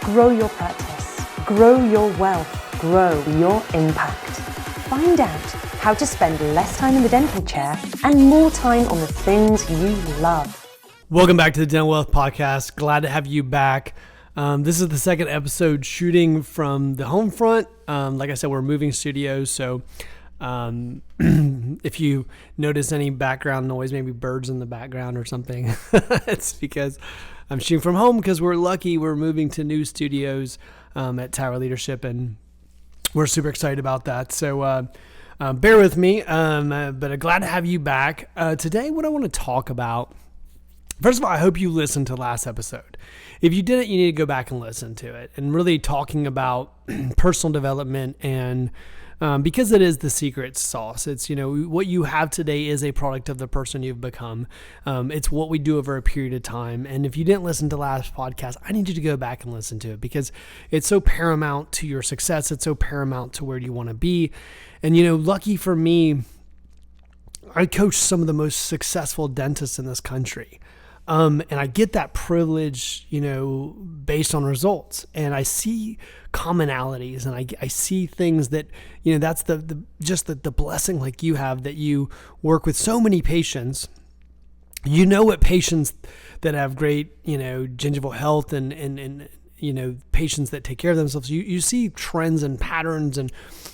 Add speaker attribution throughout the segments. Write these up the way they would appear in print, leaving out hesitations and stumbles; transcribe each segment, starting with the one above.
Speaker 1: Grow your practice, grow your wealth, grow your impact. Find out how to spend less time in the dental chair and more time on the things you love.
Speaker 2: Welcome back to the Dental Wealth Podcast. Glad to have you back. This is the second episode shooting from the home front. Like I said, we're moving studios, so if you notice any background noise, maybe birds in the background or something, it's because I'm shooting from home because we're lucky we're moving to new studios at Tower Leadership, and we're super excited about that. So bear with me, but I'm glad to have you back. Today, what I want to talk about, first of all, I hope you listened to last episode. If you didn't, you need to go back and listen to it, and really talking about personal development, and because it is the secret sauce. It's, what you have today is a product of the person you've become. It's what we do over a period of time. And if you didn't listen to last podcast, I need you to go back and listen to it because it's so paramount to your success. It's so paramount to where you want to be. And, lucky for me, I coach some of the most successful dentists in this country. And I get that privilege, based on results, and I see commonalities, and I see things that, that's the blessing like you have, that you work with so many patients. What patients that have great, gingival health and patients that take care of themselves, you see trends and patterns and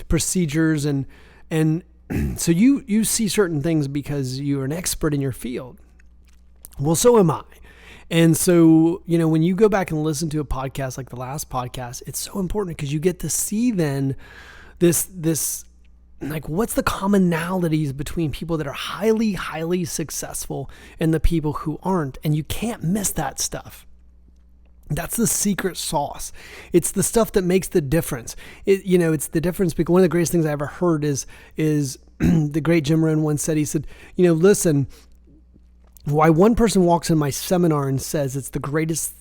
Speaker 2: procedures, and so you see certain things because you're an expert in your field. Well, so am I. And so, when you go back and listen to a podcast like the last podcast, it's so important because you get to see then this like, what's the commonalities between people that are highly, highly successful and the people who aren't. And you can't miss that stuff. That's the secret sauce. It's the stuff that makes the difference. It's the difference, because one of the greatest things I ever heard is the great Jim Morin once said, he said, listen, why one person walks in my seminar and says it's the greatest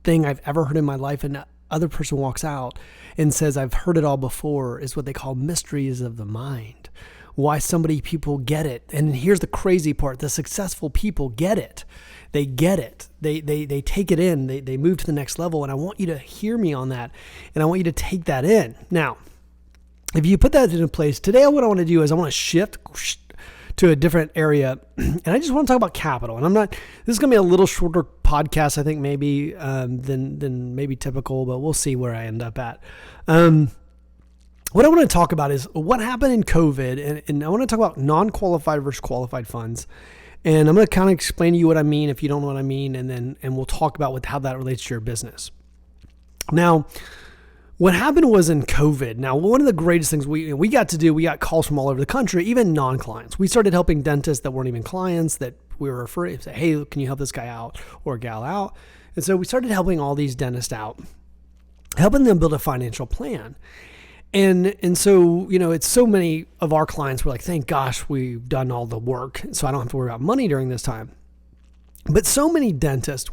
Speaker 2: thing I've ever heard in my life, and the other person walks out and says I've heard it all before, is what they call mysteries of the mind. Why people get it. And here's the crazy part. The successful people get it. They get it. They take it in. They move to the next level. And I want you to hear me on that. And I want you to take that in. Now, if you put that into place, today what I want to do is I want to shift to a different area. And I just want to talk about capital. And this is going to be a little shorter podcast, I think, maybe, than maybe typical, but we'll see where I end up at. What I want to talk about is what happened in COVID. And I want to talk about non-qualified versus qualified funds. And I'm going to kind of explain to you what I mean if you don't know what I mean. And we'll talk about how that relates to your business. Now, what happened was in COVID. Now, one of the greatest things we got to do, we got calls from all over the country, even non-clients. We started helping dentists that weren't even clients, that we were referring to, say, hey, can you help this guy out or gal out? And so we started helping all these dentists out, helping them build a financial plan. And so, it's so many of our clients were like, thank gosh, we've done all the work, so I don't have to worry about money during this time. But so many dentists,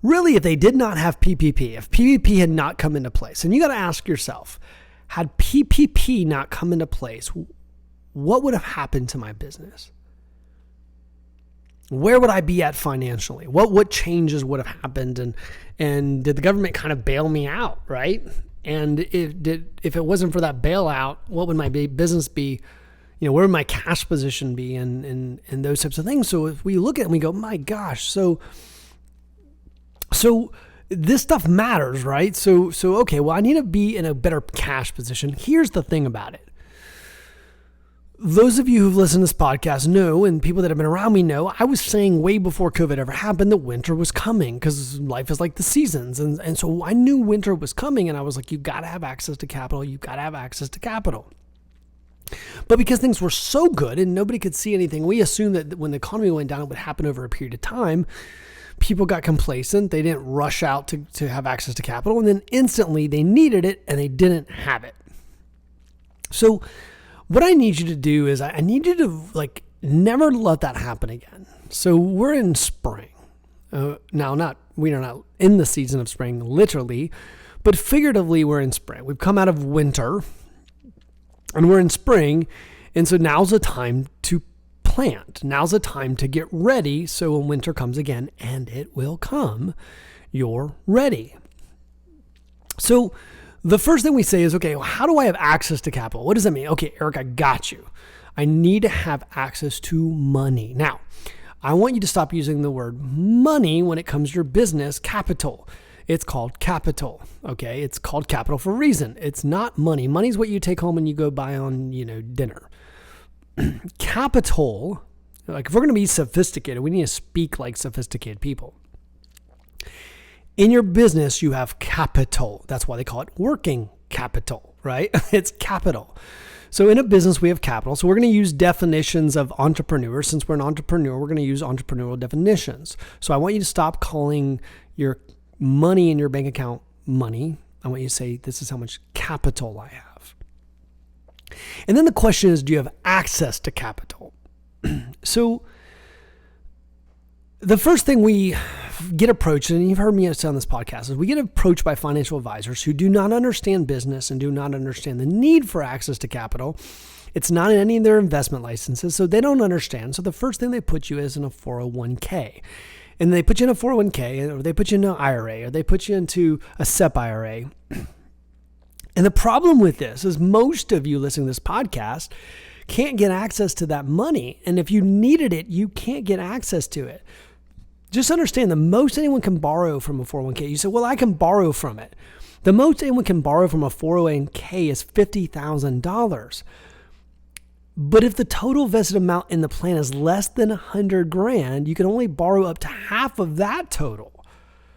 Speaker 2: really, if they did not have PPP, if PPP had not come into place, and you got to ask yourself, had PPP not come into place, what would have happened to my business? Where would I be at financially? What changes would have happened? And did the government kind of bail me out, right? And if it wasn't for that bailout, what would my business be? Where would my cash position be? And those types of things. So if we look at it and we go, my gosh, So this stuff matters, right? So okay, well, I need to be in a better cash position. Here's the thing about it. Those of you who've listened to this podcast know, and people that have been around me know, I was saying way before COVID ever happened that winter was coming, because life is like the seasons. And so I knew winter was coming, and I was like, you've got to have access to capital. You've got to have access to capital. But because things were so good and nobody could see anything, we assumed that when the economy went down, it would happen over a period of time. People got complacent. They didn't rush out to have access to capital. And then instantly they needed it and they didn't have it. So what I need you to do is I need you to never let that happen again. So we're in spring. Now, we are not in the season of spring, literally, but figuratively we're in spring. We've come out of winter and we're in spring. And so now's the time to plant. Now's the time to get ready. So when winter comes again, and it will come, you're ready. So the first thing we say is, okay, well, how do I have access to capital? What does that mean? Okay, Eric, I got you. I need to have access to money. Now, I want you to stop using the word money when it comes to your business capital. It's called capital, okay? It's called capital for a reason. It's not money. Money's what you take home and you go buy on, dinner. Capital, like if we're going to be sophisticated, we need to speak like sophisticated people. In your business, you have capital. That's why they call it working capital, right? It's capital. So in a business, we have capital. So we're going to use definitions of entrepreneur. Since we're an entrepreneur, we're going to use entrepreneurial definitions. So I want you to stop calling your money in your bank account money. I want you to say, this is how much capital I have. And then the question is, do you have access to capital? So the first thing we get approached, and you've heard me say on this podcast, is we get approached by financial advisors who do not understand business and do not understand the need for access to capital. It's not in any of their investment licenses, so they don't understand. So the first thing they put you is in a 401k. And they put you in a 401k, or they put you in an IRA, or they put you into a SEP IRA. And the problem with this is most of you listening to this podcast can't get access to that money. And if you needed it, you can't get access to it. Just understand the most anyone can borrow from a 401k. You say, well, I can borrow from it. The most anyone can borrow from a 401k is $50,000. But if the total vested amount in the plan is less than $100,000, you can only borrow up to half of that total.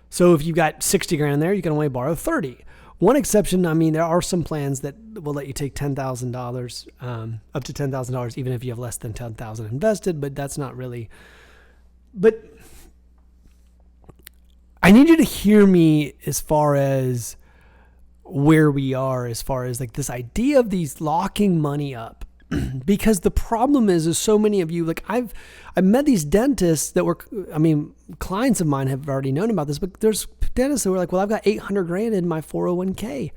Speaker 2: So if you've got $60,000 there, you can only borrow 30. One exception, there are some plans that will let you take $10,000, up to $10,000, even if you have less than $10,000 invested, but that's not really. But I need you to hear me as far as where we are, as far as like this idea of these locking money up. Because the problem is so many of you, like I've met these dentists that were, clients of mine have already known about this, but there's dentists that were like, well, I've got $800,000 in my 401k,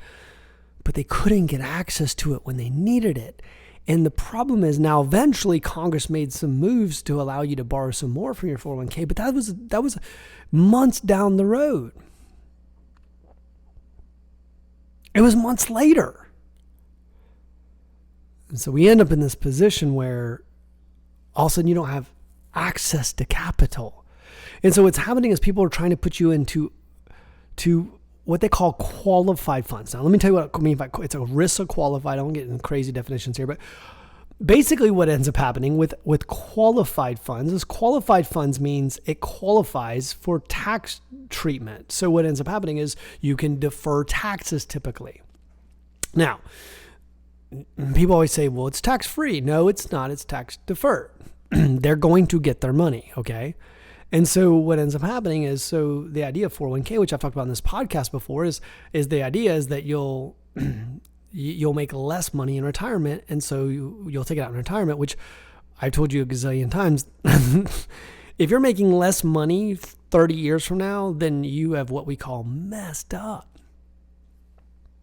Speaker 2: but they couldn't get access to it when they needed it. And the problem is now eventually Congress made some moves to allow you to borrow some more from your 401k, but that was months down the road. It was months later. And so we end up in this position where all of a sudden you don't have access to capital. And so what's happening is people are trying to put you into what they call qualified funds. Now, let me tell you what I mean by it's ERISA qualified. I won't get into crazy definitions here, but basically what ends up happening with qualified funds is qualified funds means it qualifies for tax treatment. So what ends up happening is you can defer taxes typically. Now, people always say, well, it's tax-free. No, it's not. It's tax-deferred. They're going to get their money, okay? And so what ends up happening is, so the idea of 401k, which I've talked about in this podcast before, is the idea is that you'll make less money in retirement, and so you'll take it out in retirement, which I've told you a gazillion times. If you're making less money 30 years from now, then you have what we call messed up.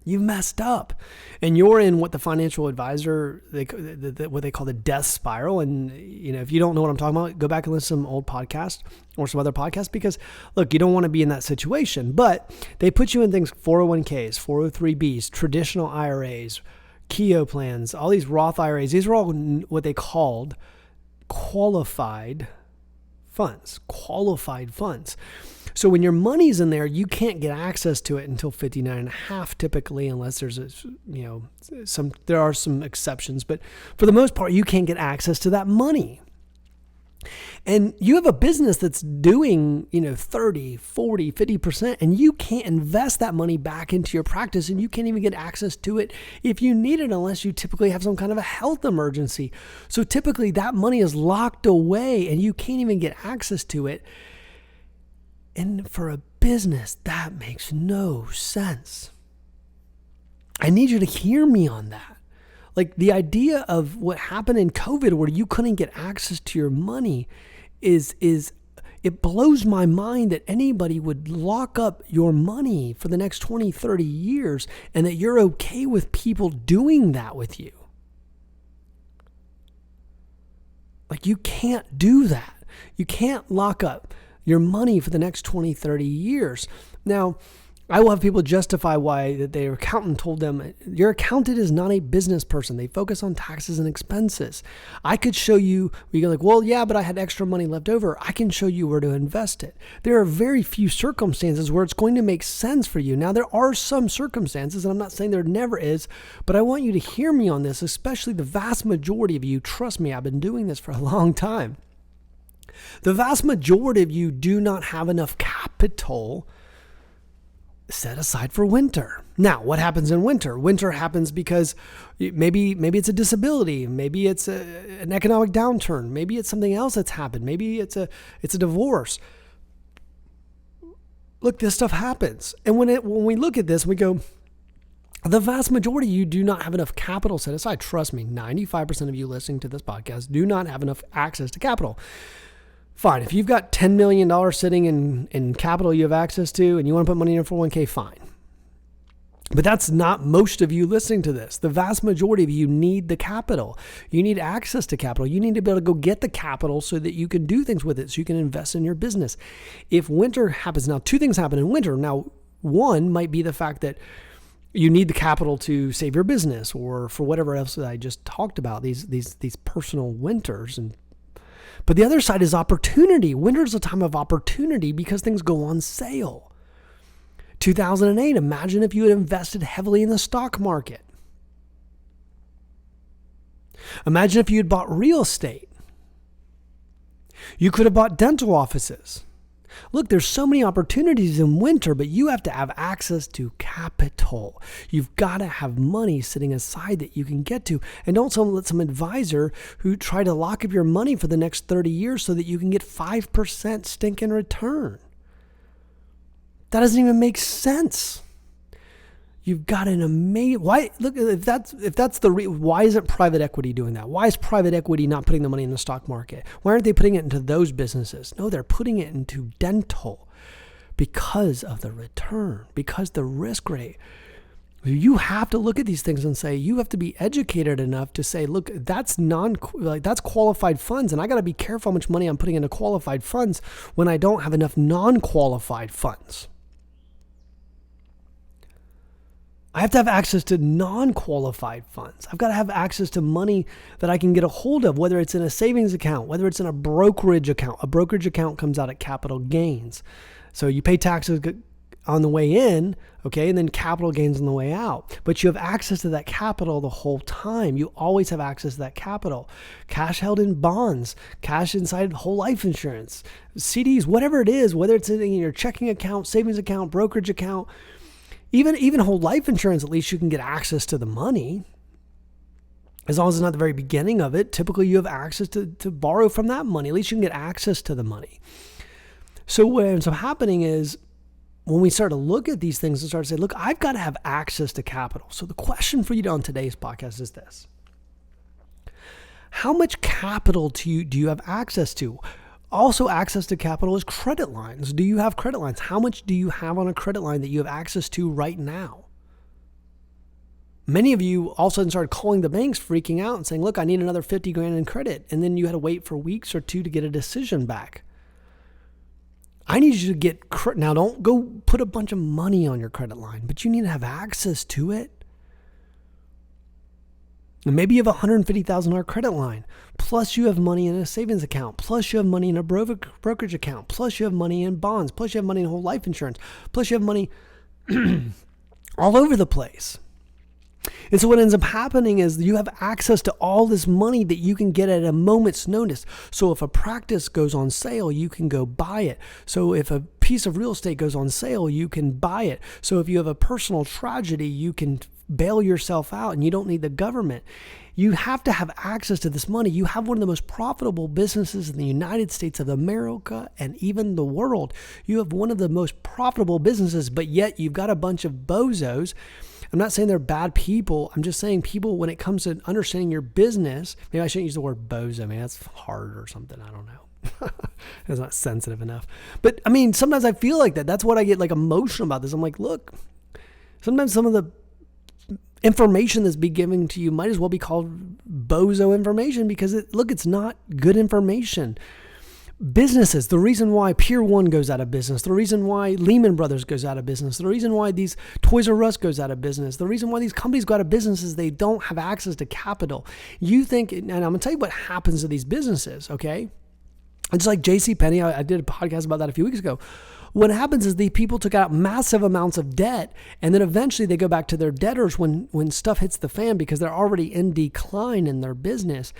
Speaker 2: You've messed up, and you're in what the financial advisor, what they call the death spiral. And if you don't know what I'm talking about, go back and listen to some old podcasts or some other podcasts, because look, you don't want to be in that situation. But they put you in things, 401ks, 403bs, traditional IRAs, Keogh plans, all these Roth IRAs. These are all what they called qualified funds. So when your money's in there, you can't get access to it until 59 and a half typically, unless there's there are some exceptions, but for the most part, you can't get access to that money. And you have a business that's doing, 30, 40, 50%, and you can't invest that money back into your practice, and you can't even get access to it if you need it, unless you typically have some kind of a health emergency. So typically that money is locked away and you can't even get access to it. And for a business, that makes no sense. I need you to hear me on that. Like the idea of what happened in COVID where you couldn't get access to your money is it blows my mind that anybody would lock up your money for the next 20, 30 years and that you're okay with people doing that with you. Like you can't do that. You can't lock up your money for the next 20, 30 years. Now, I will have people justify why that their accountant told them, your accountant is not a business person. They focus on taxes and expenses. I could show you, you go like, well, yeah, but I had extra money left over. I can show you where to invest it. There are very few circumstances where it's going to make sense for you. Now, there are some circumstances, and I'm not saying there never is, but I want you to hear me on this, especially the vast majority of you. Trust me, I've been doing this for a long time. The vast majority of you do not have enough capital set aside for winter. Now, what happens in winter? Winter happens because maybe it's a disability, maybe it's an economic downturn, maybe it's something else that's happened, maybe it's a divorce. Look, this stuff happens, and when we look at this, we go, the vast majority of you do not have enough capital set aside. Trust me, 95% of you listening to this podcast do not have enough access to capital. Fine. If you've got $10 million sitting in capital you have access to and you want to put money in your 401k, fine. But that's not most of you listening to this. The vast majority of you need the capital. You need access to capital. You need to be able to go get the capital so that you can do things with it, so you can invest in your business. If winter happens, now two things happen in winter. Now, one might be the fact that you need the capital to save your business or for whatever else that I just talked about, these personal winters. But the other side is opportunity. Winter is a time of opportunity because things go on sale. 2008, imagine if you had invested heavily in the stock market. Imagine if you had bought real estate. You could have bought dental offices. Look, there's so many opportunities in winter, but you have to have access to capital. You've got to have money sitting aside that you can get to. And don't let some advisor who try to lock up your money for the next 30 years so that you can get 5% stinking return. That doesn't even make sense. You've got an amazing, why, look, if that's why isn't private equity doing that? Why is private equity not putting the money in the stock market? Why aren't they putting it into those businesses? No, they're putting it into dental because of the return, because the risk rate. You have to look at these things and say, you have to be educated enough to say, look, that's qualified funds. And I got to be careful how much money I'm putting into qualified funds when I don't have enough non-qualified funds. I have to have access to non-qualified funds. I've got to have access to money that I can get a hold of, whether it's in a savings account, whether it's in a brokerage account. A brokerage account comes out at capital gains. So you pay taxes on the way in, okay, and then capital gains on the way out. But you have access to that capital the whole time. You always have access to that capital. Cash held in bonds, cash inside whole life insurance, CDs, whatever it is, whether it's in your checking account, savings account, brokerage account, even whole life insurance, at least you can get access to the money. As long as it's not the very beginning of it, typically you have access to borrow from that money. At least you can get access to the money. So what ends up happening is when we start to look at these things and start to say, look, I've got to have access to capital. So the question for you on today's podcast is this. How much capital do you have access to? Also, access to capital is credit lines. Do you have credit lines? How much do you have on a credit line that you have access to right now? Many of you all of a sudden started calling the banks, freaking out and saying, look, I need another 50 grand in credit. And then you had to wait for weeks or two to get a decision back. I need you to get, now don't go put a bunch of money on your credit line, but you need to have access to it. And maybe you have a $150,000 credit line, plus you have money in a savings account, plus you have money in a brokerage account, plus you have money in bonds, plus you have money in whole life insurance, plus you have money all over the place. And so what ends up happening is you have access to all this money that you can get at a moment's notice. So if a practice goes on sale, you can go buy it. So if a piece of real estate goes on sale, you can buy it. So if you have a personal tragedy, you can bail yourself out and you don't need the government. You have to have access to this money. You have one of the most profitable businesses in the United States of America and even the world. You have one of the most profitable businesses, but yet you've got a bunch of bozos. I'm not saying they're bad people. I'm just saying people, when it comes to understanding your business, maybe I shouldn't use the word bozo. Man, that's hard or something. I don't know. It's not sensitive enough. But I mean, sometimes I feel like that. That's what I get like emotional about this. I'm like, look, sometimes some of the information that's be given to you might as well be called bozo information because it's not good information. Businesses, the reason why Pier 1 goes out of business, the reason why Lehman Brothers goes out of business, the reason why these Toys R Us goes out of business, the reason why these companies go out of business is they don't have access to capital. You think, and I'm going to tell you what happens to these businesses, okay? It's like JCPenney, I did a podcast about that a few weeks ago. What happens is the people took out massive amounts of debt, and then eventually they go back to their debtors when stuff hits the fan because they're already in decline in their business.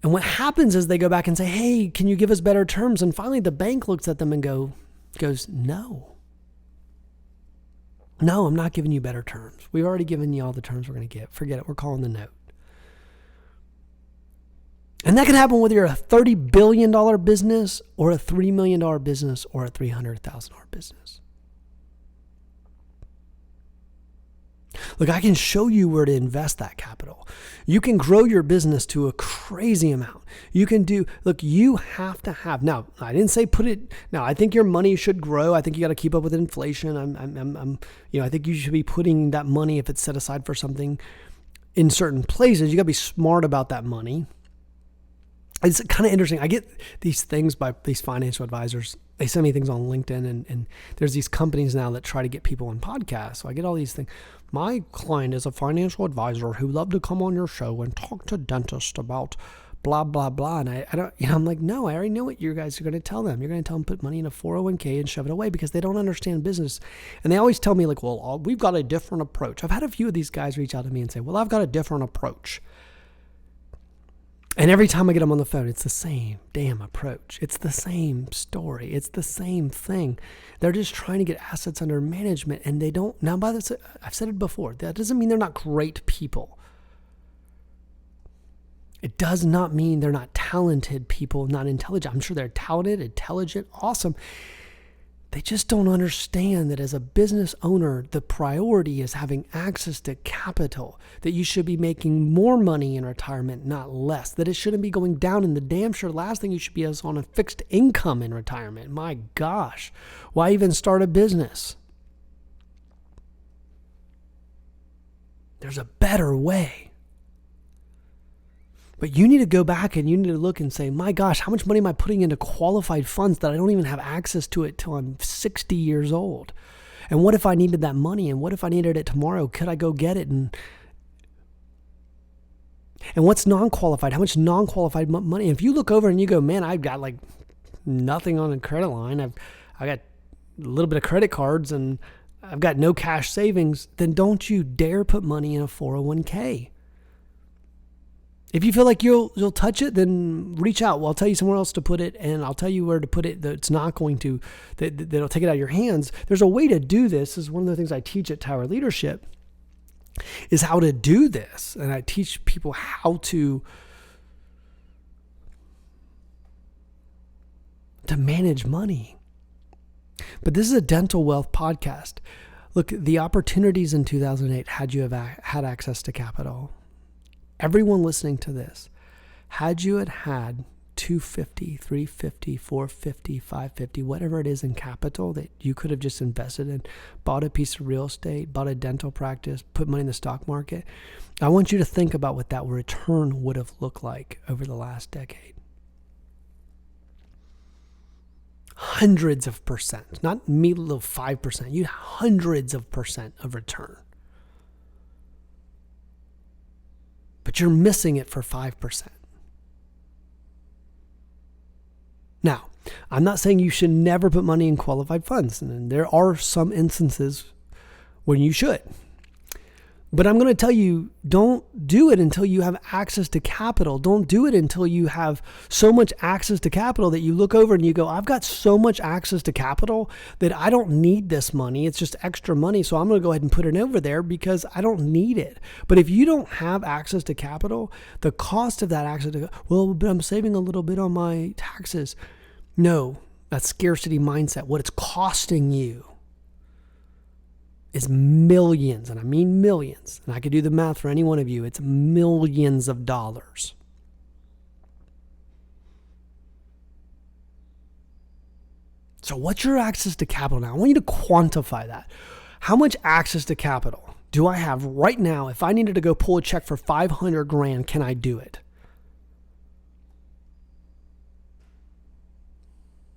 Speaker 2: And what happens is they go back and say, hey, can you give us better terms? And finally the bank looks at them and goes, no, I'm not giving you better terms. We've already given you all the terms we're going to get. Forget it. We're calling the note. And that can happen whether you're a $30 billion business or a $3 million business or a $300,000 business. Look, I can show you where to invest that capital. You can grow your business to a crazy amount. You have to have, now, I didn't say I think your money should grow. I think you got to keep up with inflation. I think you should be putting that money, if it's set aside for something in certain places, you got to be smart about that money. It's kind of interesting. I get these things by these financial advisors. They send me things on LinkedIn, and there's these companies now that try to get people on podcasts. So I get all these things. My client is a financial advisor who loved to come on your show and talk to dentists about blah, blah, blah. And I don't, I'm like, no, I already know what you guys are going to tell them. You're going to tell them put money in a 401k and shove it away because they don't understand business. And they always tell me like, well, we've got a different approach. I've had a few of these guys reach out to me and say, well, I've got a different approach. And every time I get them on the phone, it's the same damn approach. It's the same story. It's the same thing. They're just trying to get assets under management, and they don't. Now, I've said it before. That doesn't mean they're not great people. It does not mean they're not talented people, not intelligent. I'm sure they're talented, intelligent, awesome. They just don't understand that as a business owner, the priority is having access to capital, that you should be making more money in retirement, not less, that it shouldn't be going down. And the damn sure last thing you should be is on a fixed income in retirement. My gosh, why even start a business? There's a better way. But you need to go back and you need to look and say, my gosh, how much money am I putting into qualified funds that I don't even have access to it till I'm 60 years old? And what if I needed that money? And what if I needed it tomorrow? Could I go get it? And what's non-qualified? How much non-qualified money? And if you look over and you go, man, I've got like nothing on a credit line. I got a little bit of credit cards and I've got no cash savings. Then don't you dare put money in a 401k. If you feel like you'll touch it, then reach out. Well, I'll tell you somewhere else to put it, and I'll tell you where to put it that's not going to, that'll take it out of your hands. There's a way to do this. This is one of the things I teach at Tower Leadership, is how to do this. And I teach people how to manage money. But this is a dental wealth podcast. Look, the opportunities in 2008 had you have had access to capital. Everyone listening to this, had you had 250, 350, 450, 550, whatever it is in capital that you could have just invested in, bought a piece of real estate, bought a dental practice, put money in the stock market, I want you to think about what that return would have looked like over the last decade. Hundreds of percent, not me little 5%, you hundreds of percent of return. But you're missing it for 5%. Now, I'm not saying you should never put money in qualified funds, and there are some instances when you should. But I'm going to tell you, don't do it until you have access to capital. Don't do it until you have so much access to capital that you look over and you go, I've got so much access to capital that I don't need this money. It's just extra money. So I'm going to go ahead and put it over there because I don't need it. But if you don't have access to capital, the cost of that access to, well, but I'm saving a little bit on my taxes. No, that's scarcity mindset. What it's costing you is millions, and I mean millions, and I could do the math for any one of you. It's millions of dollars. So what's your access to capital now? I want you to quantify that. How much access to capital do I have right now? If I needed to go pull a check for $500,000, can I do it?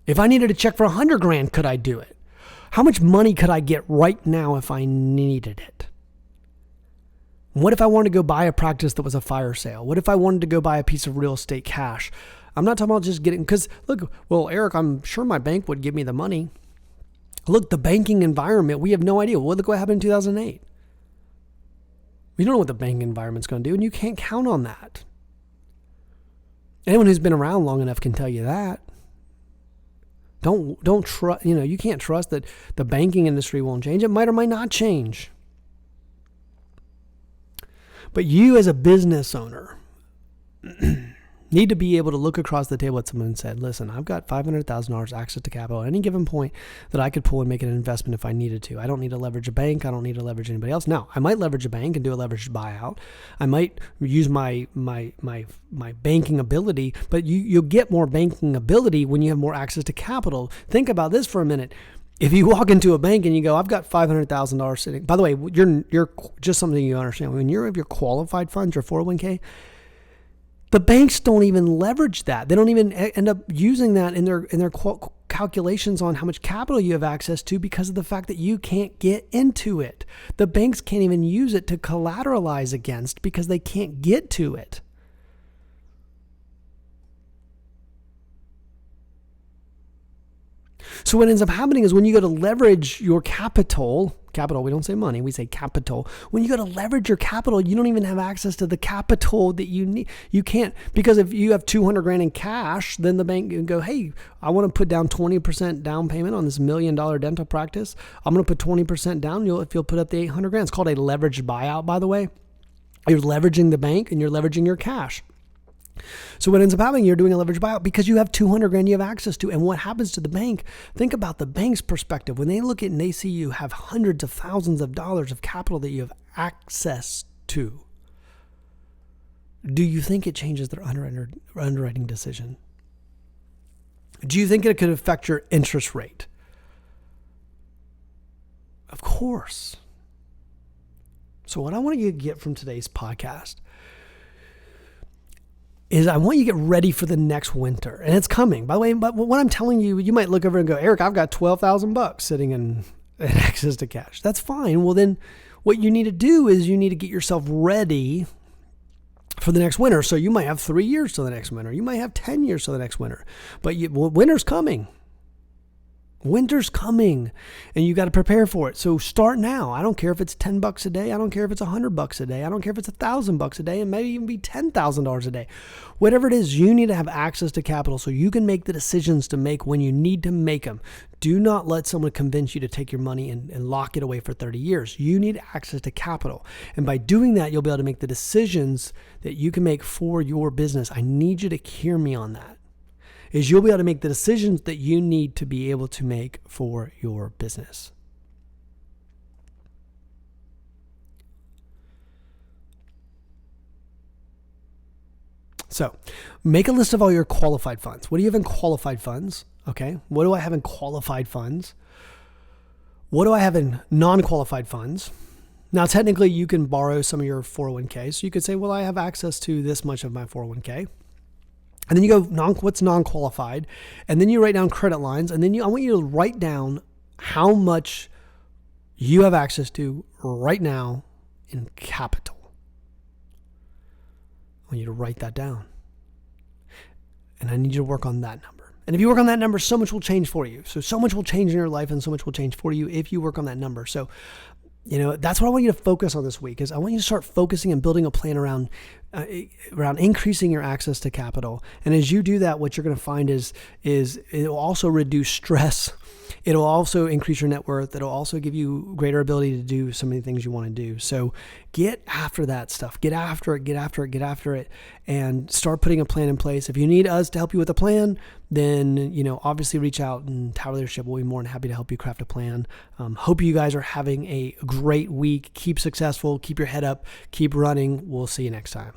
Speaker 2: If I needed a check for $100,000, could I do it? How much money could I get right now if I needed it? What if I wanted to go buy a practice that was a fire sale? What if I wanted to go buy a piece of real estate cash? I'm not talking about just getting, because look, well, Eric, I'm sure my bank would give me the money. Look, the banking environment, we have no idea. Well, look what happened in 2008. We don't know what the banking environment's going to do, and you can't count on that. Anyone who's been around long enough can tell you that. Don't trust, you can't trust that the banking industry won't change. It might or might not change. But you as a business owner need to be able to look across the table at someone and say, listen, I've got $500,000 access to capital at any given point that I could pull and make an investment if I needed to. I don't need to leverage a bank. I don't need to leverage anybody else. Now, I might leverage a bank and do a leveraged buyout. I might use my banking ability, but you'll get more banking ability when you have more access to capital. Think about this for a minute. If you walk into a bank and you go, I've got $500,000 sitting. By the way, you're just something you understand. When you're of your qualified funds, your 401k, the banks don't even leverage that. They don't even end up using that in their calculations on how much capital you have access to because of the fact that you can't get into it. The banks can't even use it to collateralize against because they can't get to it. So what ends up happening is when you go to leverage your capital, we don't say money, we say capital. When you go to leverage your capital, you don't even have access to the capital that you need. You can't, because if you have $200,000 in cash, then the bank can go, hey, I want to put down 20% down payment on this $1 million dental practice. I'm going to put 20% down. If you'll put up the $800,000, it's called a leveraged buyout, by the way. You're leveraging the bank and you're leveraging your cash. So what ends up happening, you're doing a leverage buyout because you have $200,000 you have access to. And what happens to the bank? Think about the bank's perspective. When they look at and they see you have hundreds of thousands of dollars of capital that you have access to, do you think it changes their underwriting decision? Do you think it could affect your interest rate? Of course. So what I want you to get from today's podcast is I want you to get ready for the next winter. And it's coming. By the way, but what I'm telling you, you might look over and go, Eric, I've got $12,000 sitting in access to cash. That's fine. Well, then what you need to do is you need to get yourself ready for the next winter. So you might have 3 years till the next winter. You might have 10 years till the next winter. But winter's coming. Winter's coming and you got to prepare for it. So start now. I don't care if it's $10 a day. I don't care if it's $100 a day. I don't care if it's $1,000 a day and maybe even be $10,000 a day. Whatever it is, you need to have access to capital so you can make the decisions to make when you need to make them. Do not let someone convince you to take your money and lock it away for 30 years. You need access to capital. And by doing that, you'll be able to make the decisions that you can make for your business. I need you to hear me on that. Is you'll be able to make the decisions that you need to be able to make for your business. So make a list of all your qualified funds. What do you have in qualified funds? Okay. What do I have in qualified funds? What do I have in non-qualified funds? Now, technically, you can borrow some of your 401k. So you could say, well, I have access to this much of my 401k. And then you go, what's non-qualified? And then you write down credit lines. And then I want you to write down how much you have access to right now in capital. I want you to write that down. And I need you to work on that number. And if you work on that number, so much will change for you. So much will change in your life and so much will change for you if you work on that number. So, that's what I want you to focus on this week is I want you to start focusing and building a plan around increasing your access to capital. And as you do that, what you're going to find is it will also reduce stress. It'll also increase your net worth. It'll also give you greater ability to do some of the things you want to do. So get after that stuff. Get after it, and start putting a plan in place. If you need us to help you with a plan, then, obviously reach out, and Tower Leadership will be more than happy to help you craft a plan. Hope you guys are having a great week. Keep successful. Keep your head up. Keep running. We'll see you next time.